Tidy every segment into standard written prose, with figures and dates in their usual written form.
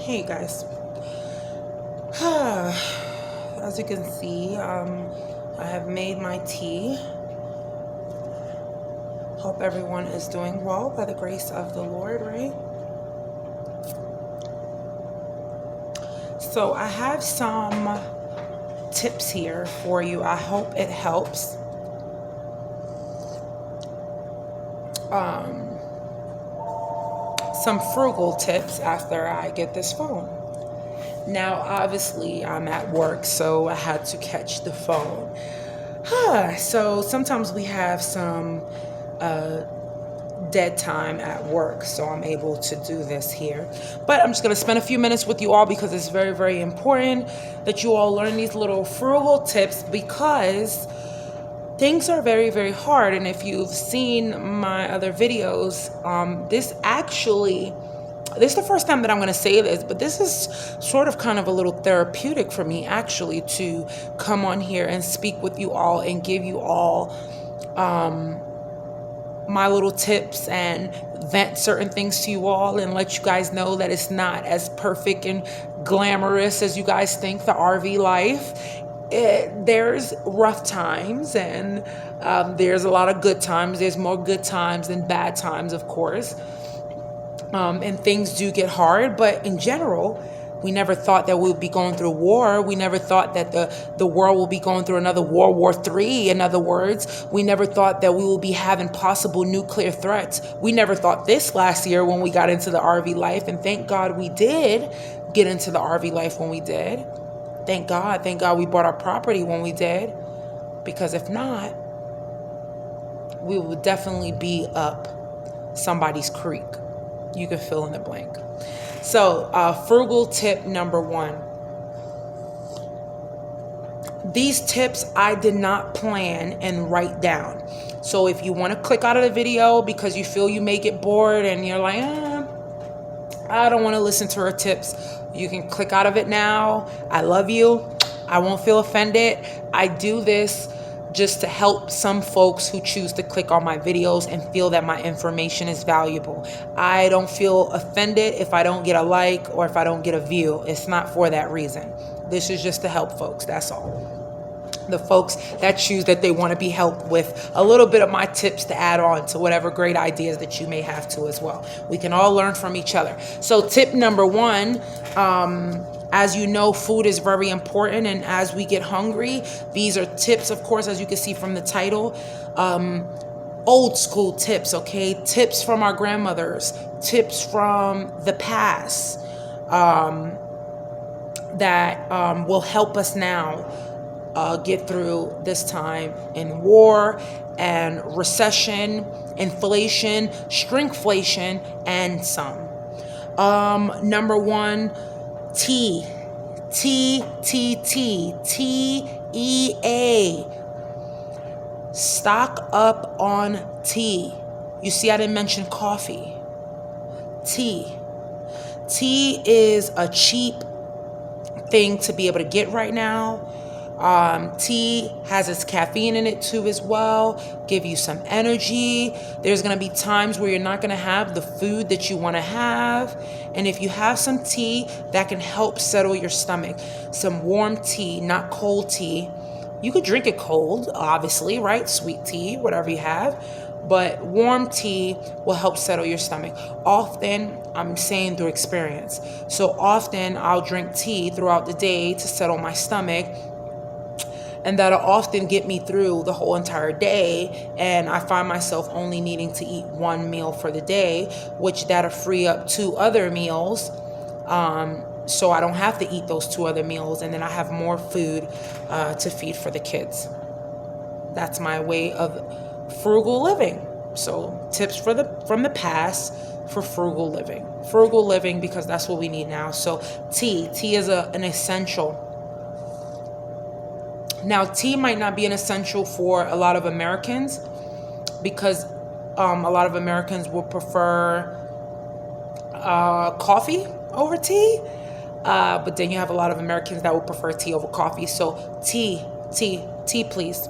Hey guys, as you can see, I have made my tea. Hope everyone is doing well by the grace of the Lord, right? So I have some tips here for you. I hope it helps. Some frugal tips after I get this phone. Now, obviously, I'm at work, so I had to catch the phone. So sometimes we have some dead time at work, so I'm able to do this here. But I'm just going to spend a few minutes with you all because it's very, very important that you all learn these little frugal tips because things are very, very hard. And if you've seen my other videos, this is the first time that I'm going to say this, but this is sort of kind of a little therapeutic for me actually to come on here and speak with you all and give you all my little tips and vent certain things to you all and let you guys know that it's not as perfect and glamorous as you guys think, the RV life. There's rough times and there's a lot of good times. There's more good times than bad times, of course. And things do get hard, but in general, we never thought that we would be going through war. We never thought that the world will be going through another World War III. In other words, we never thought that we will be having possible nuclear threats. We never thought this last year when we got into the RV life, and thank God we did get into the RV life when we did. Thank God we bought our property when we did, because if not, we would definitely be up somebody's creek. You can fill in the blank. So, frugal tip number 1. These tips I did not plan and write down. So if you want to click out of the video because you feel you may get bored and you're like, I don't want to listen to her tips, you can click out of it now. I love you. I won't feel offended. I do this just to help some folks who choose to click on my videos and feel that my information is valuable. I don't feel offended if I don't get a like or if I don't get a view. It's not for that reason. This is just to help folks, that's all. The folks that choose that they want to be helped with a little bit of my tips to add on to whatever great ideas that you may have too as well. We can all learn from each other. So tip number 1, as you know, food is very important, and as we get hungry, these are tips, of course, as you can see from the title, old school tips, okay? Tips from our grandmothers, tips from the past that will help us now get through this time in war and recession, inflation, shrinkflation, and some. Number 1, tea. T-E-A. Stock up on tea. You see, I didn't mention coffee. Tea. Tea is a cheap thing to be able to get right now. Tea has its caffeine in it too as well, give you some energy. There's going to be times where you're not going to have the food that you want to have, and if you have some tea, that can help settle your stomach. Some warm tea, not cold tea. You could drink it cold, obviously, right? Sweet tea, whatever you have, but warm tea will help settle your stomach. Often, I'm saying through experience, so often I'll drink tea throughout the day to settle my stomach, and that'll often get me through the whole entire day, and I find myself only needing to eat 1 meal for the day, which that'll free up 2 other meals, so I don't have to eat those 2 other meals, and then I have more food to feed for the kids. That's my way of frugal living. So tips from the past for frugal living because that's what we need now. So tea is an essential. Now, tea might not be an essential for a lot of Americans because a lot of Americans will prefer coffee over tea. But then you have a lot of Americans that will prefer tea over coffee. So tea, please.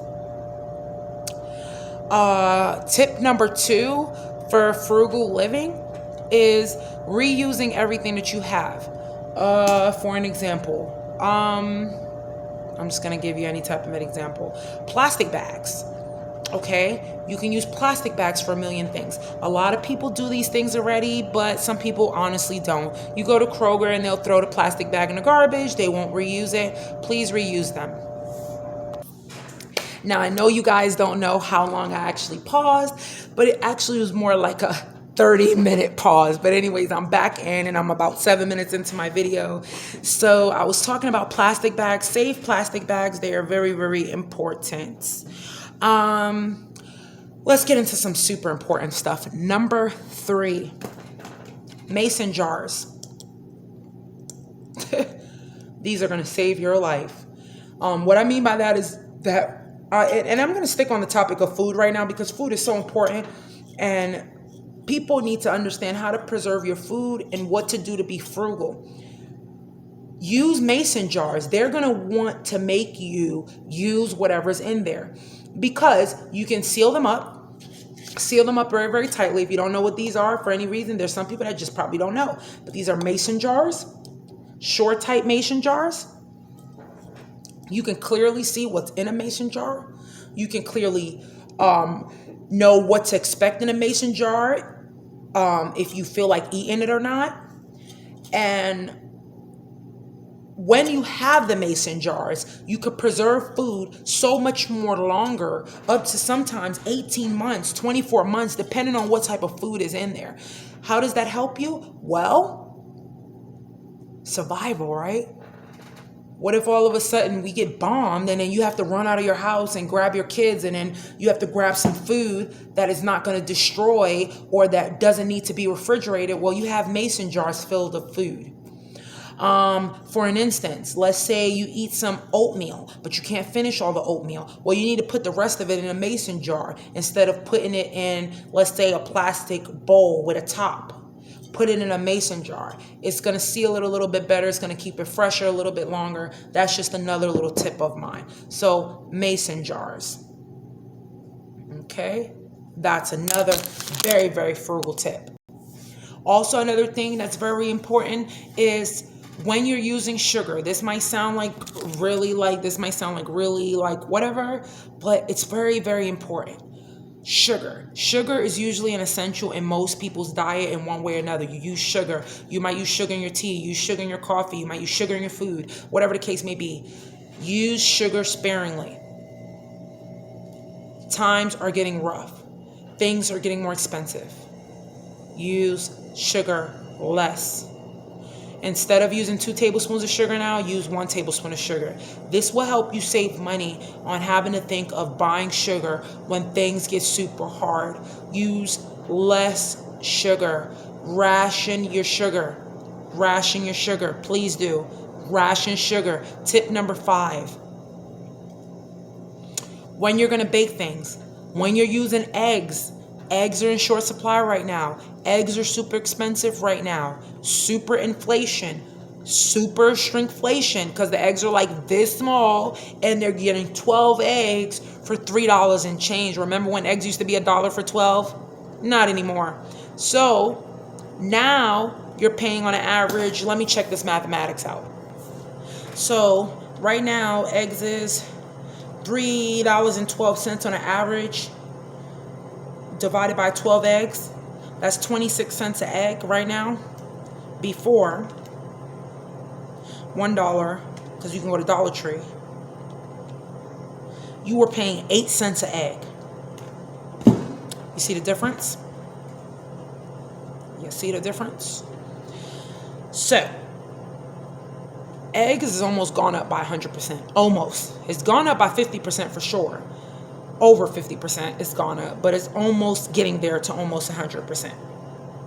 Tip number 2 for frugal living is reusing everything that you have. For an example, I'm just gonna give you any type of an example. Plastic bags. Okay, you can use plastic bags for a million things. A lot of people do these things already, but some people honestly don't. You go to Kroger and they'll throw the plastic bag in the garbage. They won't reuse it. Please reuse them. Now, I know you guys don't know how long I actually paused, but it actually was more like a 30-minute pause. But anyways, I'm back in and I'm about 7 minutes into my video. So I was talking about plastic bags, safe plastic bags. They are very, very important. Let's get into some super important stuff. Number 3, mason jars. These are going to save your life. What I mean by that is that, and I'm going to stick on the topic of food right now because food is so important and people need to understand how to preserve your food and what to do to be frugal. Use mason jars. They're going to want to make you use whatever's in there because you can seal them up very, very tightly. If you don't know what these are for any reason, there's some people that just probably don't know, but these are mason jars, short, tight mason jars. You can clearly see what's in a mason jar. You can clearly know what to expect in a mason jar if you feel like eating it or not. And when you have the mason jars, you could preserve food so much more longer, up to sometimes 18 months, 24 months, depending on what type of food is in there. How does that help you? Well, survival, right? What if all of a sudden we get bombed and then you have to run out of your house and grab your kids and then you have to grab some food that is not going to destroy or that doesn't need to be refrigerated? Well, you have mason jars filled with food. For an instance, let's say you eat some oatmeal, but you can't finish all the oatmeal. Well, you need to put the rest of it in a mason jar instead of putting it in, let's say, a plastic bowl with a top. Put it in a mason jar. It's going to seal it a little bit better. It's going to keep it fresher a little bit longer. That's just another little tip of mine. So mason jars. Okay. That's another very, very frugal tip. Also, another thing that's very important is when you're using sugar. This might sound like really whatever, but it's very, very important. Sugar. Sugar is usually an essential in most people's diet in one way or another. You use sugar. You might use sugar in your tea. You use sugar in your coffee. You might use sugar in your food. Whatever the case may be. Use sugar sparingly. Times are getting rough. Things are getting more expensive. Use sugar less. Instead of using 2 tablespoons of sugar now, use 1 tablespoon of sugar. This will help you save money on having to think of buying sugar when things get super hard. Use less sugar. Ration your sugar. Ration your sugar. Please do. Ration sugar. Tip number 5. When you're going to bake things, when you're using eggs, eggs are in short supply right now. Eggs are super expensive right now. Super inflation. Super shrinkflation because the eggs are like this small and they're getting 12 eggs for $3 and change. Remember when eggs used to be $1 for 12? Not anymore. So now you're paying on an average. Let me check this mathematics out. So right now eggs is $3.12 on an average. Divided by 12 eggs, that's 26 cents an egg right now. Before, $1, because you can go to Dollar Tree, you were paying 8 cents an egg. You see the difference? You see the difference? So, eggs has almost gone up by 100%. Almost. It's gone up by 50% for sure. Over 50% it's gone up, but it's almost getting there to almost 100%.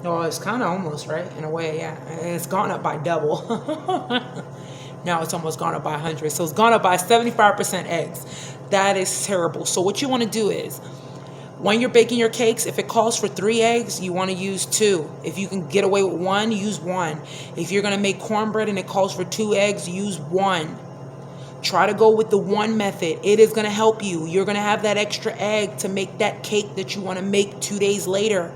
No, it's kind of almost, right? In a way, yeah. It's gone up by double. Now it's almost gone up by 100. So it's gone up by 75% eggs. That is terrible. So what you want to do is, when you're baking your cakes, if it calls for 3 eggs, you want to use 2. If you can get away with 1, use 1. If you're going to make cornbread and it calls for 2 eggs, use 1. Try to go with the 1 method. It is going to help you. You're going to have that extra egg to make that cake that you want to make 2 days later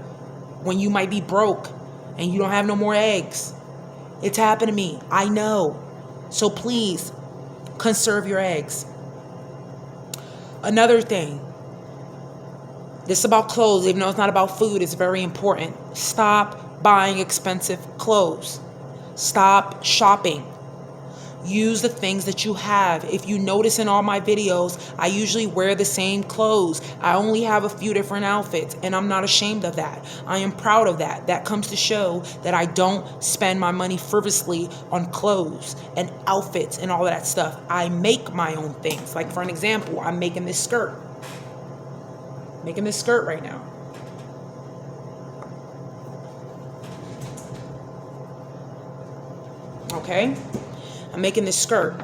when you might be broke and you don't have no more eggs. It's happened to me. I know. So please conserve your eggs. Another thing, this is about clothes, even though it's not about food, it's very important. Stop buying expensive clothes. Stop shopping. Use the things that you have. If you notice in all my videos, I usually wear the same clothes. I only have a few different outfits, and I'm not ashamed of that. I am proud of that. That comes to show that I don't spend my money frivolously on clothes and outfits and all of that stuff. I make my own things. Like for an example, I'm making this skirt. Making this skirt right now. Okay? I'm making this skirt.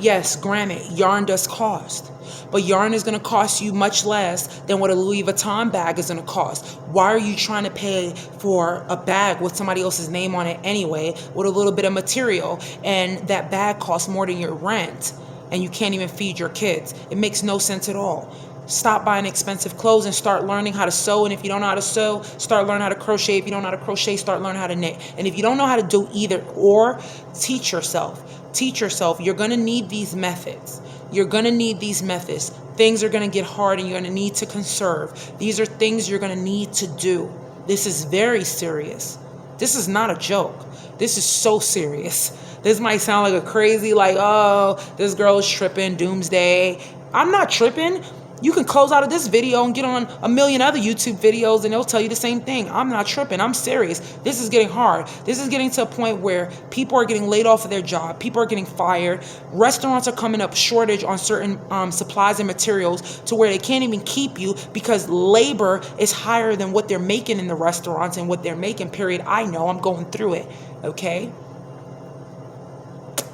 Yes, granted, yarn does cost. But yarn is going to cost you much less than what a Louis Vuitton bag is going to cost. Why are you trying to pay for a bag with somebody else's name on it anyway, with a little bit of material, and that bag costs more than your rent, and you can't even feed your kids? It makes no sense at all. Stop buying expensive clothes and start learning how to sew. And if you don't know how to sew, start learning how to crochet. If you don't know how to crochet, start learning how to knit. And if you don't know how to do either or, teach yourself. Teach yourself. You're going to need these methods. You're going to need these methods. Things are going to get hard and you're going to need to conserve. These are things you're going to need to do. This is very serious. This is not a joke. This is so serious. This might sound like a crazy, like, oh, this girl is tripping, doomsday. I'm not tripping. You can close out of this video and get on a million other YouTube videos and they'll tell you the same thing. I'm not tripping. I'm serious. This is getting hard. This is getting to a point where people are getting laid off of their job. People are getting fired. Restaurants are coming up shortage on certain supplies and materials to where they can't even keep you because labor is higher than what they're making in the restaurants and what they're making, period. I know. I'm going through it. Okay?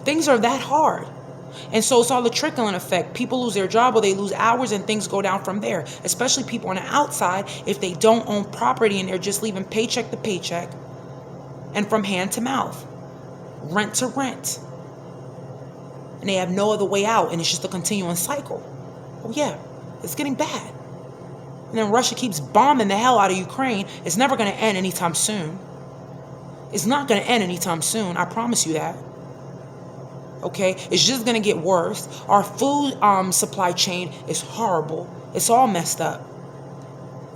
Things are that hard. And so it's all the trickling effect. People lose their job or they lose hours and things go down from there. Especially people on the outside, if they don't own property and they're just living paycheck to paycheck and from hand to mouth, rent to rent. And they have no other way out and it's just a continuing cycle. Oh yeah, it's getting bad. And then Russia keeps bombing the hell out of Ukraine. It's never going to end anytime soon. It's not going to end anytime soon. I promise you that. Okay, it's just going to get worse. Our food supply chain is horrible. It's all messed up.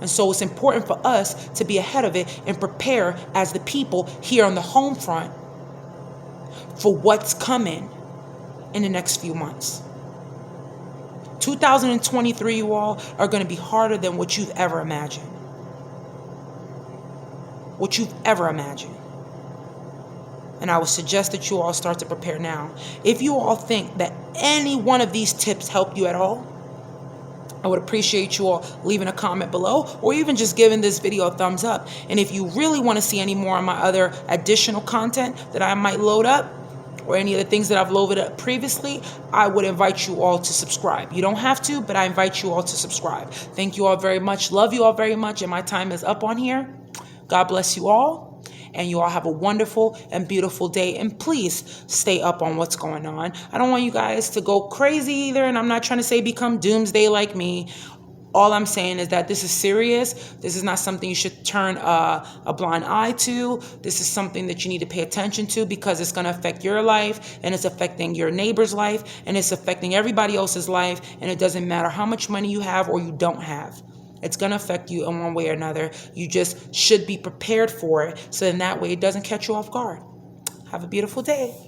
And so it's important for us to be ahead of it and prepare as the people here on the home front for what's coming in the next few months. 2023, you all, are going to be harder than what you've ever imagined. What you've ever imagined. And I would suggest that you all start to prepare now. If you all think that any one of these tips help you at all, I would appreciate you all leaving a comment below or even just giving this video a thumbs up. And if you really want to see any more of my other additional content that I might load up or any of the things that I've loaded up previously, I would invite you all to subscribe. You don't have to, but I invite you all to subscribe. Thank you all very much. Love you all very much. And my time is up on here. God bless you all. And you all have a wonderful and beautiful day. And please stay up on what's going on. I don't want you guys to go crazy either. And I'm not trying to say become doomsday like me. All I'm saying is that this is serious. This is not something you should turn a blind eye to. This is something that you need to pay attention to because it's going to affect your life and it's affecting your neighbor's life and it's affecting everybody else's life. And it doesn't matter how much money you have or you don't have. It's going to affect you in one way or another. You just should be prepared for it so in that way it doesn't catch you off guard. Have a beautiful day.